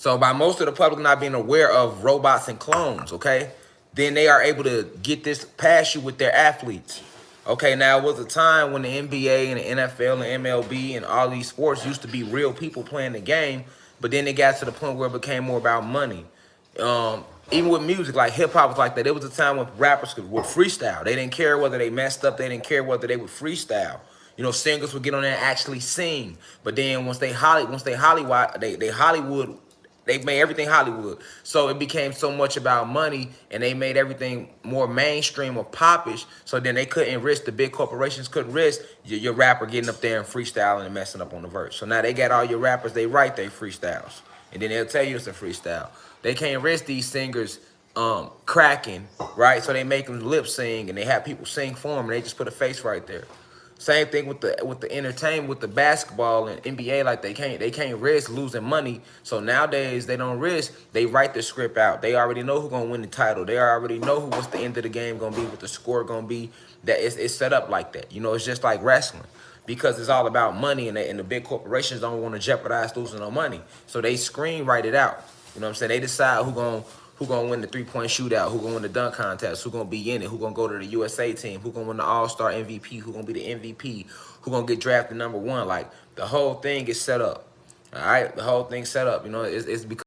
So by most of the public not being aware of robots and clones, okay, then they are able to get this past you with their athletes. Okay, now it was a time when the NBA and the NFL and MLB and all these sports used to be real people playing the game, but then it got to the point where it became more about money. Even with music, like hip hop was like that. There was a time when rappers would freestyle. They didn't care whether they messed up. They didn't care whether they would freestyle. You know, singers would get on there and actually sing. But then once they Hollywood, they made everything Hollywood. So it became so much about money, and they made everything more mainstream or popish. So then they couldn't risk, the big corporations couldn't risk your rapper getting up there and freestyling and messing up on the verse. So now they got all your rappers, they write their freestyles. And then they'll tell you it's a freestyle. They can't risk these singers cracking, right? So they make them lip sing, and they have people sing for them, and they just put a face right there. Same thing with the entertainment, with the basketball and NBA. Like they can't risk losing money. So nowadays they don't risk. They write the script out. They already know who's gonna win the title. They already know what's the end of the game gonna be, what the score gonna be. That it's set up like that. You know, it's just like wrestling, because it's all about money, and the big corporations don't want to jeopardize losing no money. So they screenwrite it out. You know what I'm saying? They decide who gonna win the 3-point shootout, who gonna win the dunk contest, who gonna be in it, who gonna go to the USA team, who gonna win the All-Star MVP, who gonna be the MVP, who gonna get drafted #1. Like the whole thing is set up. All right, the whole thing's set up. You know, it's because